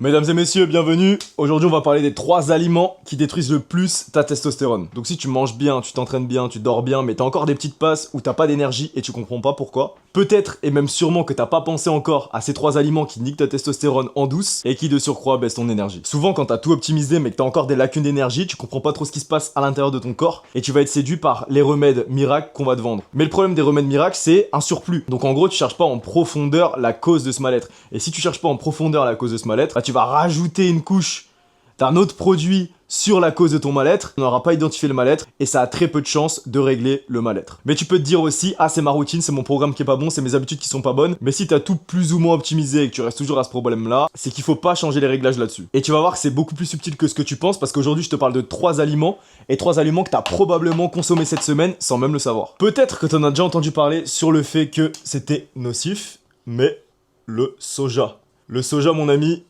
Mesdames et messieurs, bienvenue. Aujourd'hui, on va parler des 3 aliments qui détruisent le plus ta testostérone. Donc si tu manges bien, tu t'entraînes bien, tu dors bien, mais t'as encore des petites passes où t'as pas d'énergie et tu comprends pas pourquoi, peut-être et même sûrement que t'as pas pensé encore à ces 3 aliments qui niquent ta testostérone en douce et qui de surcroît baissent ton énergie. Souvent, quand t'as tout optimisé mais que t'as encore des lacunes d'énergie, tu comprends pas trop ce qui se passe à l'intérieur de ton corps et tu vas être séduit par les remèdes miracles qu'on va te vendre. Mais le problème des remèdes miracles, c'est un surplus. Donc en gros, tu cherches pas en profondeur la cause de ce mal-être. Et si tu cherches pas en profondeur la cause de ce mal-être, bah, tu vas rajouter une couche d'un autre produit sur la cause de ton mal-être, on n'aura pas identifié le mal-être et ça a très peu de chances de régler le mal-être. Mais tu peux te dire aussi, ah c'est ma routine, c'est mon programme qui est pas bon, c'est mes habitudes qui sont pas bonnes, mais si t'as tout plus ou moins optimisé et que tu restes toujours à ce problème-là, c'est qu'il faut pas changer les réglages là-dessus. Et tu vas voir que c'est beaucoup plus subtil que ce que tu penses parce qu'aujourd'hui je te parle de 3 aliments et 3 aliments que t'as probablement consommés cette semaine sans même le savoir. Peut-être que t'en as déjà entendu parler sur le fait que c'était nocif, mais le soja. Le soja, mon ami,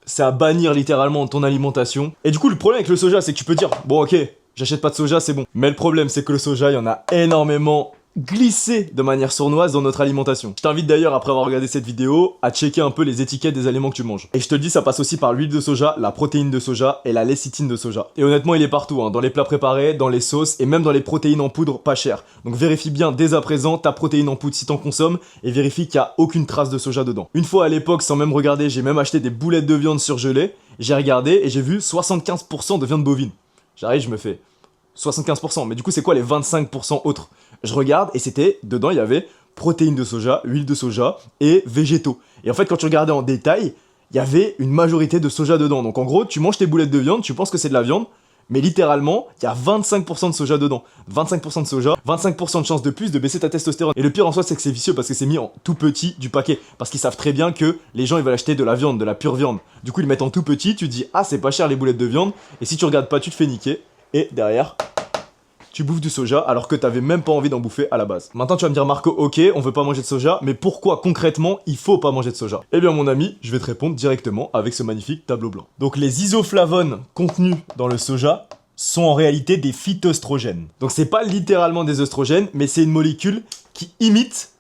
c'est à bannir littéralement ton alimentation. Et du coup, le problème avec le soja, c'est que tu peux dire, bon ok, j'achète pas de soja, c'est bon. Mais le problème, c'est que le soja, il y en a énormément glissé de manière sournoise dans notre alimentation. Je t'invite d'ailleurs, après avoir regardé cette vidéo, à checker un peu les étiquettes des aliments que tu manges. Et je te le dis, ça passe aussi par l'huile de soja, la protéine de soja et la lécithine de soja. Et honnêtement, il est partout, hein, dans les plats préparés, dans les sauces et même dans les protéines en poudre pas chères. Donc vérifie bien dès à présent ta protéine en poudre si t'en consommes et vérifie qu'il n'y a aucune trace de soja dedans. Une fois à l'époque, sans même regarder, j'ai même acheté des boulettes de viande surgelées. J'ai regardé et j'ai vu 75% de viande bovine. J'arrive, je me fais 75%, mais du coup c'est quoi les 25% autres? Je regarde et c'était, dedans il y avait protéines de soja, huile de soja et végétaux. Et en fait quand tu regardais en détail, il y avait une majorité de soja dedans. Donc en gros, tu manges tes boulettes de viande, tu penses que c'est de la viande, mais littéralement, il y a 25% de soja dedans. 25% de soja, 25% de chance de plus de baisser ta testostérone. Et le pire en soi, c'est que c'est vicieux parce que c'est mis en tout petit du paquet. Parce qu'ils savent très bien que les gens, ils veulent acheter de la viande, de la pure viande. Du coup, ils le mettent en tout petit, tu te dis, ah, c'est pas cher les boulettes de viande. Et si tu regardes pas, tu te fais niquer. Et derrière, tu bouffes du soja alors que t'avais même pas envie d'en bouffer à la base. Maintenant tu vas me dire Marco, ok, on veut pas manger de soja, mais pourquoi concrètement il faut pas manger de soja? Eh bien mon ami, je vais te répondre directement avec ce magnifique tableau blanc. Donc les isoflavones contenus dans le soja sont en réalité des phytoestrogènes. Donc c'est pas littéralement des oestrogènes, mais c'est une molécule qui imite,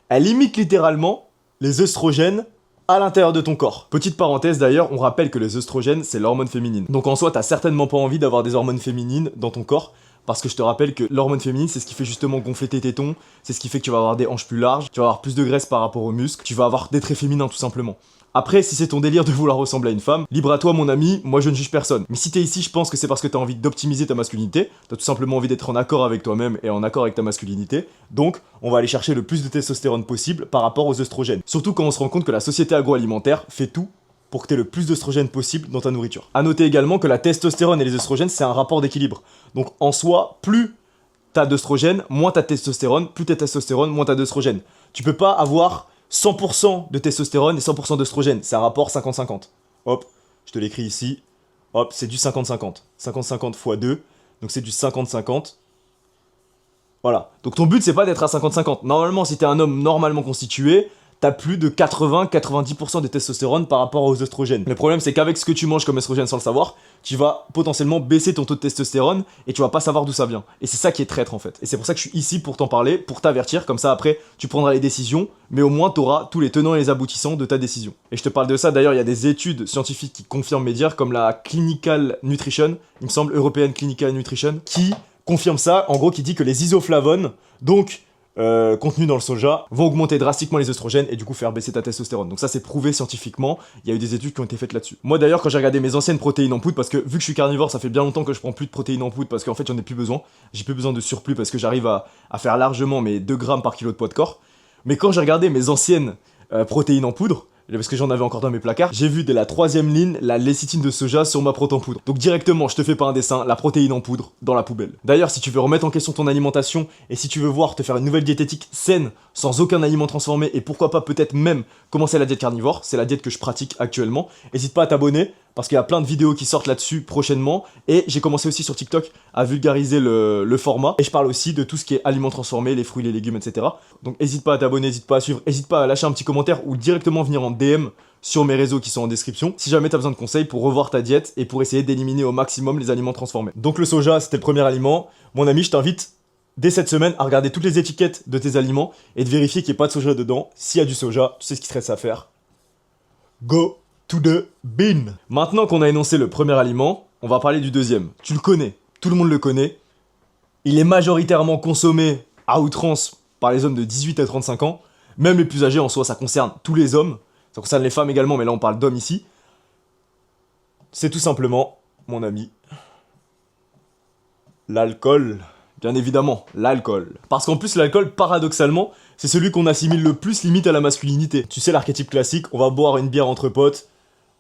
elle imite littéralement les œstrogènes à l'intérieur de ton corps. Petite parenthèse d'ailleurs, on rappelle que les œstrogènes, c'est l'hormone féminine. Donc en soi, t'as certainement pas envie d'avoir des hormones féminines dans ton corps, parce que je te rappelle que l'hormone féminine, c'est ce qui fait justement gonfler tes tétons, c'est ce qui fait que tu vas avoir des hanches plus larges, tu vas avoir plus de graisse par rapport aux muscles, tu vas avoir des traits féminins tout simplement. Après, si c'est ton délire de vouloir ressembler à une femme, libre à toi mon ami, moi je ne juge personne. Mais si t'es ici, je pense que c'est parce que t'as envie d'optimiser ta masculinité, t'as tout simplement envie d'être en accord avec toi-même et en accord avec ta masculinité, donc on va aller chercher le plus de testostérone possible par rapport aux œstrogènes. Surtout quand on se rend compte que la société agroalimentaire fait tout pour que tu aies le plus d'œstrogènes possible dans ta nourriture. A noter également que la testostérone et les œstrogènes, c'est un rapport d'équilibre. Donc en soi, plus t'as d'œstrogènes, moins t'as de testostérone, plus t'as de testostérone, moins t'as d'œstrogènes. Tu peux pas avoir 100% de testostérone et 100% d'œstrogène, c'est un rapport 50-50. Hop, je te l'écris ici, hop, c'est du 50-50. 50-50 x 2, donc c'est du 50-50. Voilà, donc ton but c'est pas d'être à 50-50. Normalement, si t'es un homme normalement constitué, t'as plus de 80-90% de testostérone par rapport aux œstrogènes. Le problème, c'est qu'avec ce que tu manges comme œstrogène sans le savoir, tu vas potentiellement baisser ton taux de testostérone et tu vas pas savoir d'où ça vient. Et c'est ça qui est traître en fait. Et c'est pour ça que je suis ici pour t'en parler, pour t'avertir, comme ça après, tu prendras les décisions, mais au moins t'auras tous les tenants et les aboutissants de ta décision. Et je te parle de ça, d'ailleurs, il y a des études scientifiques qui confirment mes dires, comme la Clinical Nutrition, il me semble, European Clinical Nutrition, qui confirme ça, en gros, qui dit que les isoflavones, donc contenus dans le soja, vont augmenter drastiquement les œstrogènes et du coup faire baisser ta testostérone. Donc ça c'est prouvé scientifiquement, il y a eu des études qui ont été faites là-dessus. Moi d'ailleurs quand j'ai regardé mes anciennes protéines en poudre, parce que vu que je suis carnivore, ça fait bien longtemps que je prends plus de protéines en poudre parce qu'en fait j'en ai plus besoin, j'ai plus besoin de surplus parce que j'arrive à faire largement mes 2 grammes par kilo de poids de corps. Mais quand j'ai regardé mes anciennes protéines en poudre, parce que j'en avais encore dans mes placards, j'ai vu dès la 3ème ligne la lécithine de soja sur ma prot en poudre. Donc directement, je te fais pas un dessin, la protéine en poudre dans la poubelle. D'ailleurs, si tu veux remettre en question ton alimentation et si tu veux voir te faire une nouvelle diététique saine, sans aucun aliment transformé et pourquoi pas peut-être même commencer la diète carnivore, c'est la diète que je pratique actuellement, n'hésite pas à t'abonner parce qu'il y a plein de vidéos qui sortent là-dessus prochainement et j'ai commencé aussi sur TikTok à vulgariser le format et je parle aussi de tout ce qui est aliments transformés, les fruits, les légumes, etc. Donc n'hésite pas à t'abonner, n'hésite pas à suivre, n'hésite pas à lâcher un petit commentaire ou directement venir en DM sur mes réseaux qui sont en description si jamais tu as besoin de conseils pour revoir ta diète et pour essayer d'éliminer au maximum les aliments transformés. Donc le soja, c'était le premier aliment. Mon ami, je t'invite dès cette semaine à regarder toutes les étiquettes de tes aliments et de vérifier qu'il n'y ait pas de soja dedans. S'il y a du soja, tu sais ce qu'il te reste à faire. Go to the bin. Maintenant qu'on a énoncé le premier aliment, on va parler du deuxième. Tu le connais, tout le monde le connaît. Il est majoritairement consommé à outrance par les hommes de 18 à 35 ans. Même les plus âgés en soi, ça concerne tous les hommes. Ça concerne les femmes également, mais là on parle d'hommes ici. C'est tout simplement, mon ami, l'alcool. Bien évidemment, l'alcool. Parce qu'en plus, l'alcool, paradoxalement, c'est celui qu'on assimile le plus limite à la masculinité. Tu sais, l'archétype classique, on va boire une bière entre potes,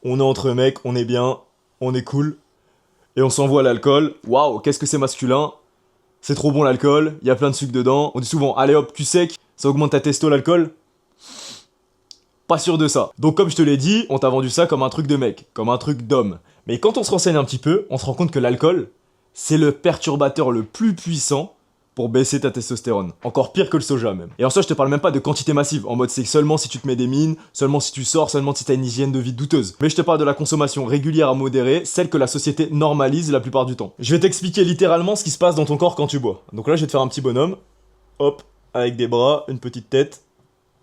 on est entre mecs, on est bien, on est cool, et on s'envoie l'alcool. Waouh, qu'est-ce que c'est masculin? C'est trop bon l'alcool, il y a plein de sucre dedans. On dit souvent, allez hop, cul sec, ça augmente ta testo l'alcool. Pas sûr de ça. Donc comme je te l'ai dit, on t'a vendu ça comme un truc de mec, comme un truc d'homme. Mais quand on se renseigne un petit peu, on se rend compte que l'alcool, c'est le perturbateur le plus puissant pour baisser ta testostérone. Encore pire que le soja même. Et en soi, je te parle même pas de quantité massive, en mode c'est seulement si tu te mets des mines, seulement si tu sors, seulement si t'as une hygiène de vie douteuse. Mais je te parle de la consommation régulière à modérée, celle que la société normalise la plupart du temps. Je vais t'expliquer littéralement ce qui se passe dans ton corps quand tu bois. Donc là, je vais te faire un petit bonhomme, hop, avec des bras, une petite tête,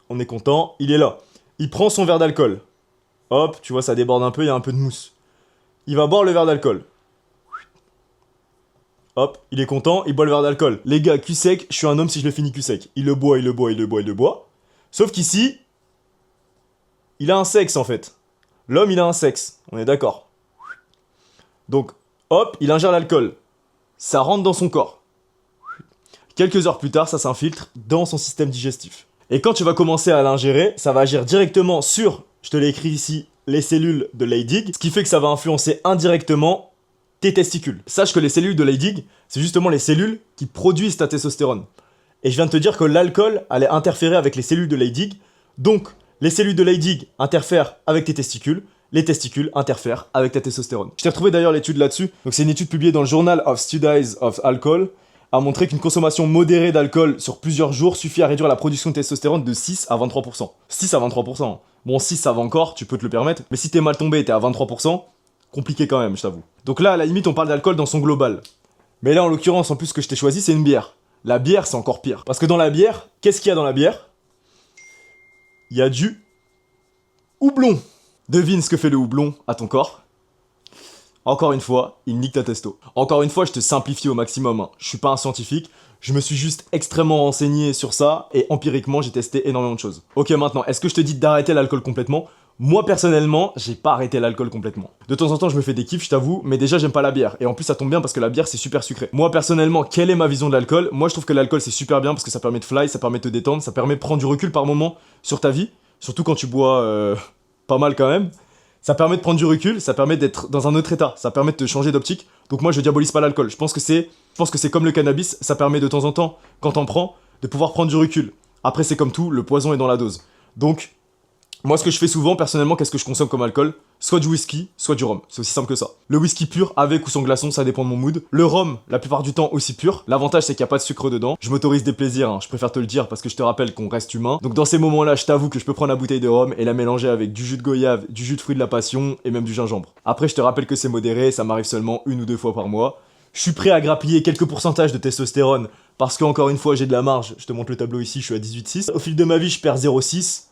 on est content, il est là. Il prend son verre d'alcool. Hop, tu vois, ça déborde un peu, il y a un peu de mousse. Il va boire le verre d'alcool. Hop, il est content, il boit le verre d'alcool. Les gars, cul sec, je suis un homme si je le finis cul sec. Il le boit, il le boit, il le boit, il le boit. Sauf qu'ici, il a un sexe en fait. L'homme, il a un sexe, on est d'accord. Donc, hop, il ingère l'alcool. Ça rentre dans son corps. Quelques heures plus tard, ça s'infiltre dans son système digestif. Et quand tu vas commencer à l'ingérer, ça va agir directement sur, je te l'ai écrit ici, les cellules de Leydig, ce qui fait que ça va influencer indirectement tes testicules. Sache que les cellules de Leydig, c'est justement les cellules qui produisent ta testostérone. Et je viens de te dire que l'alcool allait interférer avec les cellules de Leydig, donc les cellules de Leydig interfèrent avec tes testicules, les testicules interfèrent avec ta testostérone. Je t'ai retrouvé d'ailleurs l'étude là-dessus, donc c'est une étude publiée dans le Journal of Studies of Alcohol, a montré qu'une consommation modérée d'alcool sur plusieurs jours suffit à réduire la production de testostérone de 6 à 23%. 6 à 23%. Bon, 6 ça va encore, tu peux te le permettre, mais si t'es mal tombé et t'es à 23%, compliqué quand même, je t'avoue. Donc là, à la limite, on parle d'alcool dans son global. Mais là, en l'occurrence, en plus, ce que je t'ai choisi, c'est une bière. La bière, c'est encore pire. Parce que dans la bière, qu'est-ce qu'il y a dans la bière? Il y a du houblon. Devine ce que fait le houblon à ton corps. Encore une fois, il nique ta testo. Encore une fois, je te simplifie au maximum. Hein. Je suis pas un scientifique, je me suis juste extrêmement renseigné sur ça et empiriquement, j'ai testé énormément de choses. Ok, maintenant, est-ce que je te dis d'arrêter l'alcool complètement? Moi, personnellement, j'ai pas arrêté l'alcool complètement. De temps en temps, je me fais des kiffs, je t'avoue, mais déjà, j'aime pas la bière. Et en plus, ça tombe bien parce que la bière, c'est super sucré. Moi, personnellement, quelle est ma vision de l'alcool? Moi, je trouve que l'alcool, c'est super bien parce que ça permet de fly, ça permet de te détendre, ça permet de prendre du recul par moment sur ta vie. Surtout quand tu bois pas mal quand même. Ça permet de prendre du recul, ça permet d'être dans un autre état, ça permet de te changer d'optique. Donc moi je diabolise pas l'alcool. Je pense que c'est comme le cannabis, ça permet de temps en temps, quand t'en prends, de pouvoir prendre du recul. Après c'est comme tout, le poison est dans la dose. Donc moi ce que je fais souvent personnellement, qu'est-ce que je consomme comme alcool? Soit du whisky, soit du rhum. C'est aussi simple que ça. Le whisky pur, avec ou sans glaçon, ça dépend de mon mood. Le rhum, la plupart du temps aussi pur. L'avantage c'est qu'il n'y a pas de sucre dedans. Je m'autorise des plaisirs, hein. Je préfère te le dire parce que je te rappelle qu'on reste humain. Donc dans ces moments-là, je t'avoue que je peux prendre la bouteille de rhum et la mélanger avec du jus de goyave, du jus de fruits de la passion et même du gingembre. Après je te rappelle que c'est modéré, ça m'arrive seulement 1 ou 2 fois par mois. Je suis prêt à grappiller quelques pourcentages de testostérone parce qu'encore une fois j'ai de la marge. Je te montre le tableau ici, je suis à 18,6. Au fil de ma vie, je perds 0,6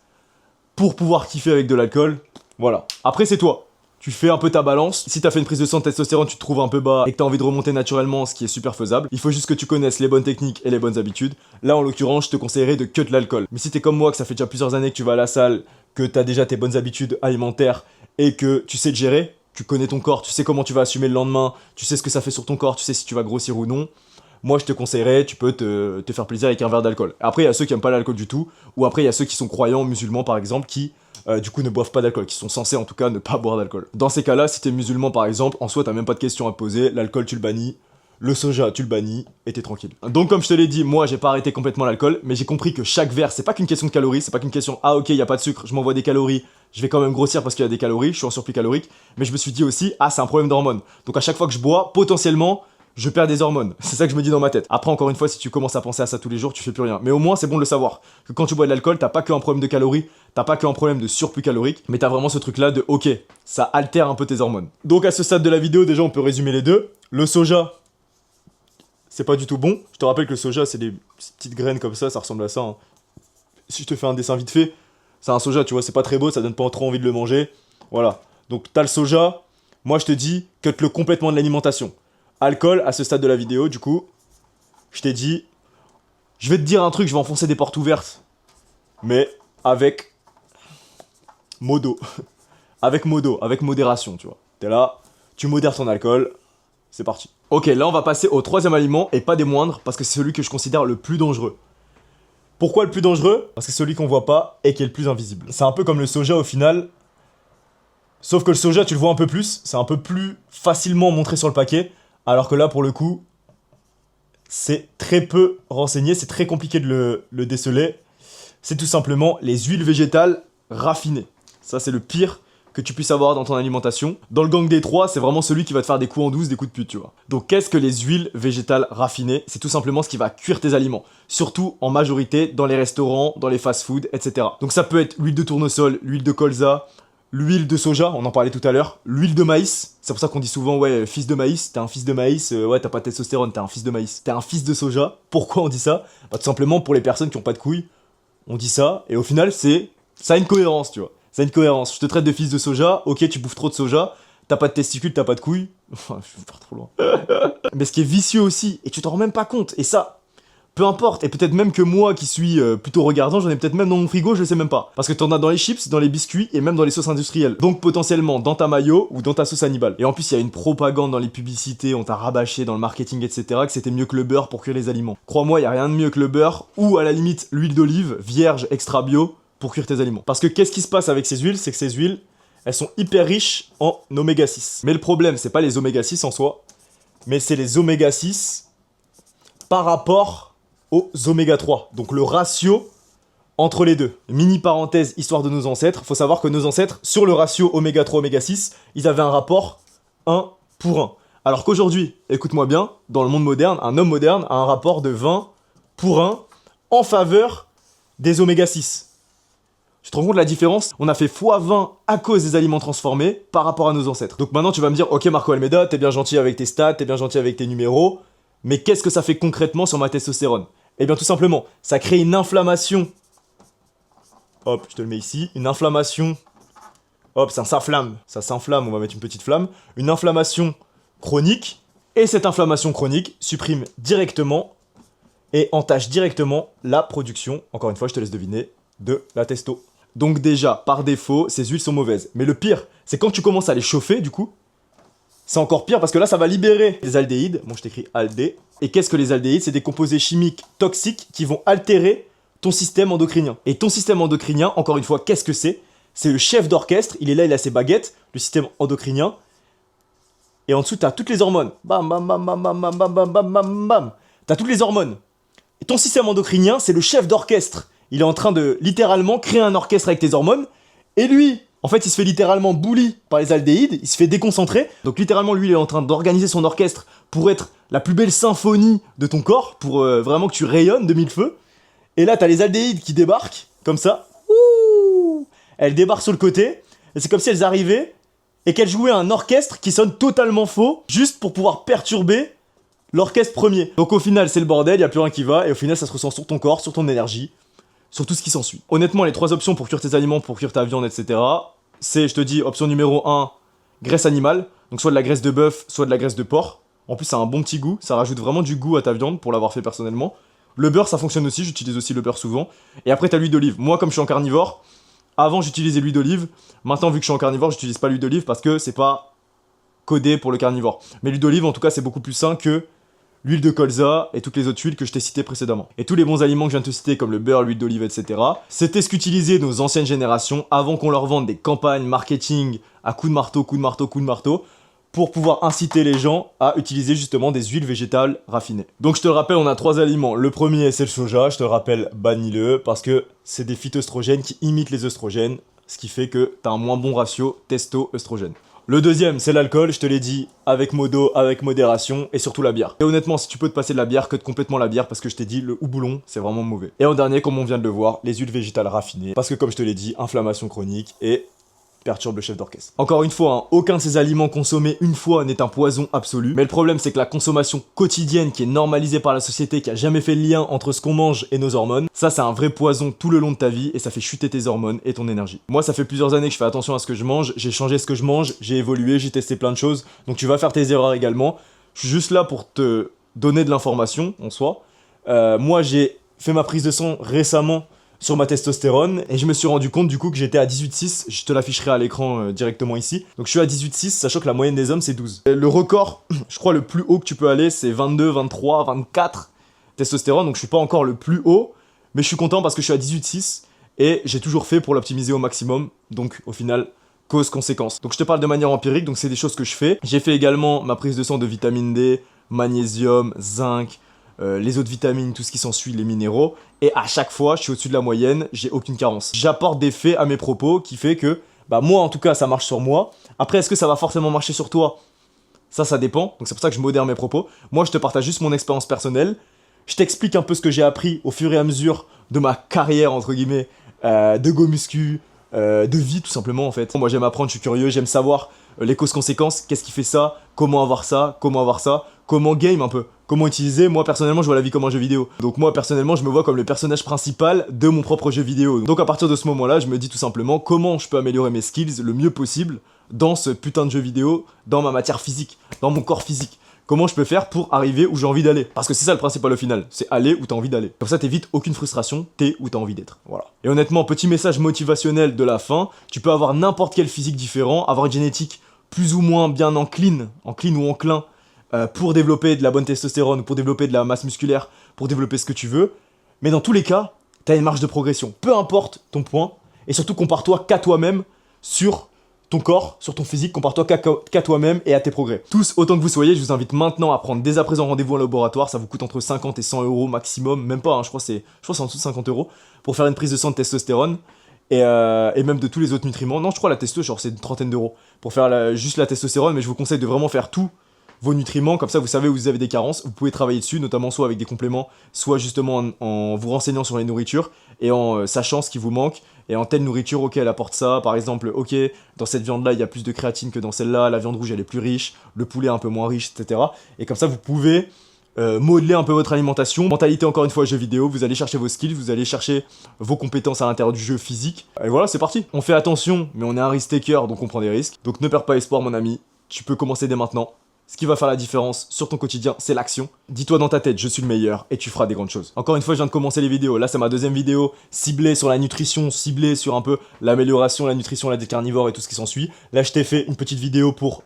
pour pouvoir kiffer avec de l'alcool. Voilà. Après c'est toi. Tu fais un peu ta balance. Si t'as fait une prise de sang de testostérone, tu te trouves un peu bas et que t'as envie de remonter naturellement, ce qui est super faisable. Il faut juste que tu connaisses les bonnes techniques et les bonnes habitudes. Là, en l'occurrence, je te conseillerais de cut l'alcool. Mais si t'es comme moi, que ça fait déjà plusieurs années que tu vas à la salle, que t'as déjà tes bonnes habitudes alimentaires et que tu sais te gérer, tu connais ton corps, tu sais comment tu vas assumer le lendemain, tu sais ce que ça fait sur ton corps, tu sais si tu vas grossir ou non. Moi, je te conseillerais, tu peux te faire plaisir avec un verre d'alcool. Après, il y a ceux qui aiment pas l'alcool du tout, ou après, il y a ceux qui sont croyants, musulmans par exemple, qui du coup ne boivent pas d'alcool, qui sont censés en tout cas ne pas boire d'alcool. Dans ces cas-là, si t'es musulman par exemple, en soi t'as même pas de questions à te poser, l'alcool tu le bannis, le soja tu le bannis, et t'es tranquille. Donc comme je te l'ai dit, moi j'ai pas arrêté complètement l'alcool, mais j'ai compris que chaque verre, c'est pas qu'une question de calories, c'est pas qu'une question, ah ok, y a pas de sucre, je m'envoie des calories, je vais quand même grossir parce qu'il y a des calories, je suis en surplus calorique, mais je me suis dit aussi, ah c'est un problème d'hormones. Donc à chaque fois que je bois, potentiellement, je perds des hormones. C'est ça que je me dis dans ma tête. Après, encore une fois, si tu commences à penser à ça tous les jours, tu fais plus rien. Mais au moins, c'est bon de le savoir. Que quand tu bois de l'alcool, t'as pas qu'un problème de calories, t'as pas qu'un problème de surplus calorique, mais t'as vraiment ce truc-là de ok, ça altère un peu tes hormones. Donc à ce stade de la vidéo, déjà, on peut résumer les deux. Le soja, c'est pas du tout bon. Je te rappelle que le soja, c'est des petites graines comme ça ressemble à ça. Hein. Si je te fais un dessin vite fait, c'est un soja, tu vois, c'est pas très beau, ça donne pas trop envie de le manger. Voilà. Donc t'as le soja, moi je te dis, cut-le complètement de l'alimentation. Alcool, à ce stade de la vidéo, du coup, je t'ai dit, je vais te dire un truc, je vais enfoncer des portes ouvertes, mais avec modo. Avec modo, avec modération, tu vois. T'es là, tu modères ton alcool, c'est parti. Ok, là on va passer au troisième aliment, et pas des moindres, parce que c'est celui que je considère le plus dangereux. Pourquoi le plus dangereux? Parce que c'est celui qu'on voit pas et qui est le plus invisible. C'est un peu comme le soja au final. Sauf que le soja, tu le vois un peu plus, c'est un peu plus facilement montré sur le paquet, alors que là, pour le coup, c'est très peu renseigné, c'est très compliqué de le déceler. C'est tout simplement les huiles végétales raffinées. Ça, c'est le pire que tu puisses avoir dans ton alimentation. Dans le gang des trois, c'est vraiment celui qui va te faire des coups en douce, des coups de pute, tu vois. Donc, qu'est-ce que les huiles végétales raffinées? C'est tout simplement ce qui va cuire tes aliments. Surtout, en majorité, dans les restaurants, dans les fast-foods, etc. Donc, ça peut être l'huile de tournesol, l'huile de colza, l'huile de soja, on en parlait tout à l'heure, l'huile de maïs, c'est pour ça qu'on dit souvent, ouais, fils de maïs, t'es un fils de maïs, ouais, t'as pas de testostérone, t'es un fils de maïs, t'es un fils de soja. Pourquoi on dit ça? Bah, tout simplement pour les personnes qui ont pas de couilles, on dit ça, et au final, ça a une cohérence, tu vois. Ça a une cohérence. Je te traite de fils de soja, ok, tu bouffes trop de soja, t'as pas de testicules, t'as pas de couilles. Je vais faire trop loin. Mais ce qui est vicieux aussi, et tu t'en rends même pas compte, et ça, peu importe, et peut-être même que moi qui suis plutôt regardant, j'en ai peut-être même dans mon frigo, je sais même pas. Parce que t'en as dans les chips, dans les biscuits et même dans les sauces industrielles. Donc potentiellement dans ta mayo ou dans ta sauce Hannibal. Et en plus, il y a une propagande dans les publicités, on t'a rabâché dans le marketing, etc., que c'était mieux que le beurre pour cuire les aliments. Crois-moi, il y a rien de mieux que le beurre ou à la limite l'huile d'olive, vierge, extra bio, pour cuire tes aliments. Parce que qu'est-ce qui se passe avec ces huiles? C'est que ces huiles, elles sont hyper riches en oméga 6. Mais le problème, c'est pas les oméga 6 en soi, mais c'est les oméga 6 par rapport aux oméga 3. Donc le ratio entre les deux. Mini parenthèse, histoire de nos ancêtres. Faut savoir que nos ancêtres, sur le ratio oméga 3, oméga 6, ils avaient un rapport 1 pour 1. Alors qu'aujourd'hui, écoute-moi bien, dans le monde moderne, un homme moderne a un rapport de 20 pour 1 en faveur des oméga 6. Tu te rends compte de la différence? On a fait x20 à cause des aliments transformés par rapport à nos ancêtres. Donc maintenant tu vas me dire, ok Marco Almeida, t'es bien gentil avec tes stats, t'es bien gentil avec tes numéros, mais qu'est-ce que ça fait concrètement sur ma testostérone? Eh bien tout simplement, ça crée une inflammation. Hop, je te le mets ici. Une inflammation. Hop, ça s'inflamme. Ça s'inflamme, on va mettre une petite flamme. Une inflammation chronique. Et cette inflammation chronique supprime directement et entache directement la production, encore une fois, je te laisse deviner, de la testo. Donc déjà, par défaut, ces huiles sont mauvaises. Mais le pire, c'est quand tu commences à les chauffer, du coup, c'est encore pire parce que là, ça va libérer des aldéhydes. Bon, je t'écris aldé. Et qu'est-ce que les aldéhydes? C'est des composés chimiques toxiques qui vont altérer ton système endocrinien. Et ton système endocrinien, encore une fois, qu'est-ce que c'est? C'est le chef d'orchestre. Il est là, il a ses baguettes, le système endocrinien. Et en dessous, t'as toutes les hormones. Bam, bam, bam, bam, bam, bam, bam, bam, bam, bam, bam. T'as toutes les hormones. Et ton système endocrinien, c'est le chef d'orchestre. Il est en train de littéralement créer un orchestre avec tes hormones. Et lui, en fait, il se fait littéralement bully par les aldéhydes, il se fait déconcentrer. Donc littéralement, lui, il est en train d'organiser son orchestre pour être la plus belle symphonie de ton corps, pour vraiment que tu rayonnes de mille feux. Et là, t'as les aldéhydes qui débarquent, comme ça. Ouh, elles débarquent sur le côté, et c'est comme si elles arrivaient, et qu'elles jouaient un orchestre qui sonne totalement faux, juste pour pouvoir perturber l'orchestre premier. Donc au final, c'est le bordel, il n'y a plus rien qui va, et au final, ça se ressent sur ton corps, sur ton énergie, sur tout ce qui s'ensuit. Honnêtement, les trois options pour cuire tes aliments, pour cuire ta viande, etc., c'est, je te dis, option numéro 1, graisse animale, donc soit de la graisse de bœuf, soit de la graisse de porc. En plus, ça a un bon petit goût, ça rajoute vraiment du goût à ta viande, pour l'avoir fait personnellement. Le beurre, ça fonctionne aussi, j'utilise aussi le beurre souvent. Et après, t'as l'huile d'olive. Moi, comme je suis en carnivore, avant, j'utilisais l'huile d'olive. Maintenant, vu que je suis en carnivore, j'utilise pas l'huile d'olive parce que c'est pas codé pour le carnivore. Mais l'huile d'olive, en tout cas, c'est beaucoup plus sain que l'huile de colza et toutes les autres huiles que je t'ai citées précédemment. Et tous les bons aliments que je viens de te citer, comme le beurre, l'huile d'olive, etc., c'était ce qu'utilisaient nos anciennes générations avant qu'on leur vende des campagnes marketing à coups de marteau, coups de marteau, coups de marteau, pour pouvoir inciter les gens à utiliser justement des huiles végétales raffinées. Donc je te le rappelle, on a 3 aliments. Le premier, c'est le soja, je te le rappelle, bannis-le, parce que c'est des phytoestrogènes qui imitent les œstrogènes, ce qui fait que t'as un moins bon ratio testo-œstrogène. Le deuxième, c'est l'alcool, je te l'ai dit, avec modo, avec modération, et surtout la bière. Et honnêtement, si tu peux te passer de la bière, cut complètement la bière, parce que je t'ai dit, le houblon, c'est vraiment mauvais. Et en dernier, comme on vient de le voir, les huiles végétales raffinées, parce que comme je te l'ai dit, inflammation chronique, et perturbe le chef d'orchestre. Encore une fois, hein, aucun de ces aliments consommés une fois n'est un poison absolu, mais le problème c'est que la consommation quotidienne qui est normalisée par la société, qui a jamais fait le lien entre ce qu'on mange et nos hormones, ça c'est un vrai poison tout le long de ta vie et ça fait chuter tes hormones et ton énergie. Moi ça fait plusieurs années que je fais attention à ce que je mange, j'ai changé ce que je mange, j'ai évolué, j'ai testé plein de choses, donc tu vas faire tes erreurs également. Je suis juste là pour te donner de l'information en soi. Moi j'ai fait ma prise de sang récemment sur ma testostérone et je me suis rendu compte du coup que j'étais à 18,6, je te l'afficherai à l'écran directement ici. Donc je suis à 18,6, sachant que la moyenne des hommes c'est 12. Et le record, je crois le plus haut que tu peux aller c'est 22, 23, 24 testostérone, donc je suis pas encore le plus haut, mais je suis content parce que je suis à 18,6 et j'ai toujours fait pour l'optimiser au maximum, donc au final cause-conséquence. Donc je te parle de manière empirique, donc c'est des choses que je fais. J'ai fait également ma prise de sang de vitamine D, magnésium, zinc, les autres vitamines, tout ce qui s'ensuit, les minéraux, et à chaque fois, je suis au-dessus de la moyenne, j'ai aucune carence. J'apporte des faits à mes propos qui fait que, bah moi en tout cas, ça marche sur moi. Après, est-ce que ça va forcément marcher sur toi? Ça dépend, donc c'est pour ça que je modère mes propos. Moi, je te partage juste mon expérience personnelle, je t'explique un peu ce que j'ai appris au fur et à mesure de ma carrière, entre guillemets, de go muscu, de vie tout simplement en fait. Moi j'aime apprendre, je suis curieux, j'aime savoir les causes-conséquences, qu'est-ce qui fait ça, comment avoir ça, comment game un peu, comment utiliser. Moi personnellement je vois la vie comme un jeu vidéo. Donc moi personnellement je me vois comme le personnage principal de mon propre jeu vidéo. Donc à partir de ce moment là je me dis tout simplement comment je peux améliorer mes skills le mieux possible dans ce putain de jeu vidéo, dans ma matière physique, dans mon corps physique. Comment je peux faire pour arriver où j'ai envie d'aller? Parce que c'est ça le principal au final, c'est aller où t'as envie d'aller. Comme ça t'évites aucune frustration, t'es où t'as envie d'être. Voilà. Et honnêtement, petit message motivationnel de la fin, tu peux avoir n'importe quel physique différent, avoir une génétique plus ou moins bien encline ou enclin pour développer de la bonne testostérone, pour développer de la masse musculaire, pour développer ce que tu veux. Mais dans tous les cas, t'as une marge de progression. Peu importe ton point, et surtout compare-toi qu'à toi-même sur ton corps, sur ton physique, compare-toi qu'à toi-même et à tes progrès. Tous, autant que vous soyez, je vous invite maintenant à prendre dès à présent rendez-vous en laboratoire, ça vous coûte entre 50 et 100 euros maximum, même pas, hein, je crois que c'est en dessous de 50 euros, pour faire une prise de sang de testostérone, et même de tous les autres nutriments. Non, je crois la testo, genre c'est une trentaine d'euros, pour faire juste la testostérone, mais je vous conseille de vraiment faire tous vos nutriments, comme ça vous savez où vous avez des carences, vous pouvez travailler dessus, notamment soit avec des compléments, soit justement en vous renseignant sur les nourritures, et en sachant ce qui vous manque, et en telle nourriture, ok, elle apporte ça, par exemple, ok, dans cette viande-là, il y a plus de créatine que dans celle-là, la viande rouge, elle est plus riche, le poulet un peu moins riche, etc. Et comme ça, vous pouvez modeler un peu votre alimentation. Mentalité, encore une fois, jeu vidéo, vous allez chercher vos skills, vous allez chercher vos compétences à l'intérieur du jeu physique. Et voilà, c'est parti. On fait attention, mais on est un risk-taker, donc on prend des risques. Donc ne perds pas espoir, mon ami, tu peux commencer dès maintenant. Ce qui va faire la différence sur ton quotidien, c'est l'action. Dis-toi dans ta tête, je suis le meilleur et tu feras des grandes choses. Encore une fois, je viens de commencer les vidéos. Là, c'est ma deuxième vidéo ciblée sur la nutrition, ciblée sur un peu l'amélioration, la nutrition, la diète carnivore et tout ce qui s'ensuit. Là, je t'ai fait une petite vidéo pour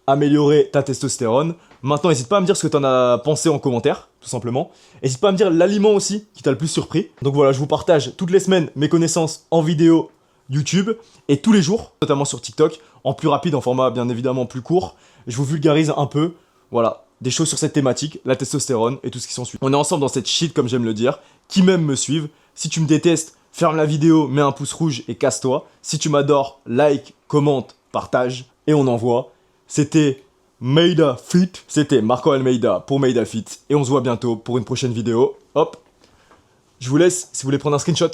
améliorer ta testostérone. Maintenant, n'hésite pas à me dire ce que tu en as pensé en commentaire, tout simplement. N'hésite pas à me dire l'aliment aussi qui t'a le plus surpris. Donc voilà, je vous partage toutes les semaines mes connaissances en vidéo YouTube et tous les jours, notamment sur TikTok, en plus rapide, en format bien évidemment plus court. Je vous vulgarise un peu, voilà, des choses sur cette thématique, la testostérone et tout ce qui s'ensuit. On est ensemble dans cette shit, comme j'aime le dire. Qui m'aime me suivent. Si tu me détestes, ferme la vidéo, mets un pouce rouge et casse-toi. Si tu m'adores, like, commente, partage et on envoie. C'était Meida Fit, c'était Marco Almeida pour Meida Fit et on se voit bientôt pour une prochaine vidéo. Hop, je vous laisse si vous voulez prendre un screenshot.